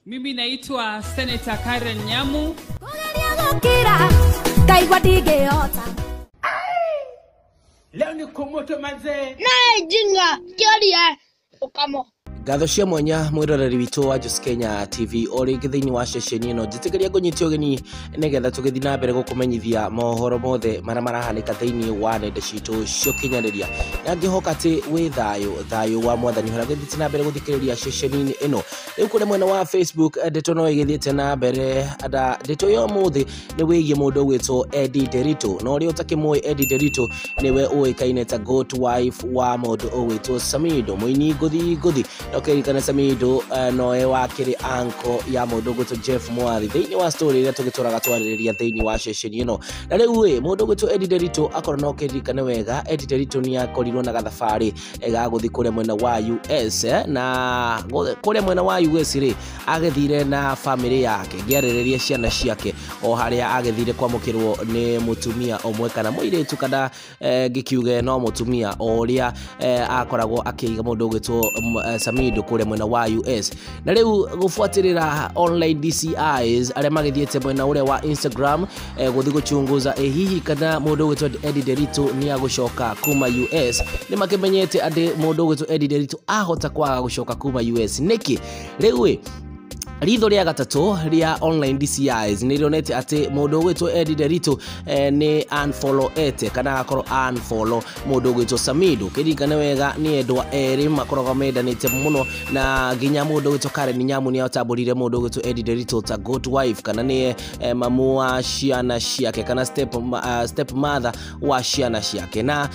Mimi naitwa Senator Karen Nyamu. Leo ni komoto manze. Na jinga kiaria ukamo. Gatho cia mwanya mwiroreri witu wa Just Kenya TV ori githiini wa ceceni ino njitikiria ngunyitio geni nigetha tugithi na mbere gukumenyithia mohoro mothe mara marahanika thiini wa nenda citu cio kinyaniria na ngihoka ati wi thayu wa mwathani hora githi na mbere guthikiriria ceceni ino riu kuri mwena wa Facebook ndeto no igithiite na mbere ada ndeto yo muthi ni wigie mundu gwitwo Eddy nderitu no ri utakimwe Eddy nderitu niwe uikaine ta goat wife wa mundu gwitwo Samidoh muini guthi okay kana Samidoh noe wakiri anko ya mundu gwitwo Jeff Mwari thiini wa story ira tugituraga twaririria thiini wa ceceni ino na riu mundu gwitwo Eddy nderitu akoro no kirikane wega Eddy nderitu ni akorirwo na gathabari ga guthi kure mwena wa US na kure mwena wa US ri agethire na family yake ngiaririria ciana ciake o haria agethire kwamukirwo ni mutumia omwe kana muiritu kana gikiuge no mutumia oria akoragwo akiiga mundu gwitwo Samidoh kure mwena wa US na riu gufuatirira online DCIs aria magithiete mwena ule wa Instagram guthi guchunguza hihi kana mundu gwitwo Eddy nderitu ni agucoka kuma US ni makimenyete ati mundu gwitwo Eddy nderitu ahota kwaga gucoka kuma US niki riu ritho ria gatatu ria online DCIs ni rionete ati mundu gwitwo Eddy nderitu ni unfollow ete kana akoro unfollow mundu gwitwo Samidoh kirikane wega ni endwa eri makoroga medanite muno na ginya mundu gwitwo Karen Nyamu ni atamburire mundu gwitwo Eddy nderitu ta good wife kana ni mamu wa ciana ciake kana step mother wa ciana ciake na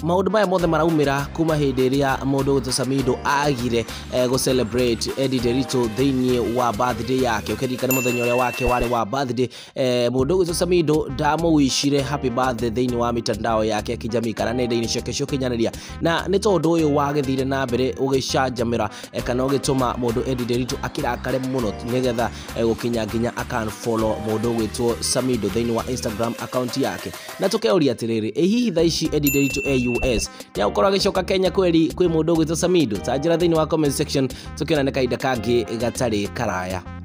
maundu maya mothe maraumira kuma hindi ria mundu gwitwo Samidoh agire go celebrate Eddy nderitu thiini wa birthday yake ukirikana muthenya uria wake wari wa birthday mundu gwitwo Samidoh ndamwishire happy birthday thiini wa mitandao yake ya kijamii kana nenda-ini ciake cio kinyaniria na ni tondu uyu wagethire na mbere ugicanjamira kana ugituma mundu Eddy nderitu akirakare muno nigetha gukinya nginya follow mundu gwitwo Samidoh thiini wa Instagram account yake na tukeuria atiriri hihi thaici Eddy nderitu US ni ukorwa gicoka Kenya kweri kwi mundu gwitwo Samidoh ta njira thiini wa comment section tukiona ne kaida kangi gatari karaya.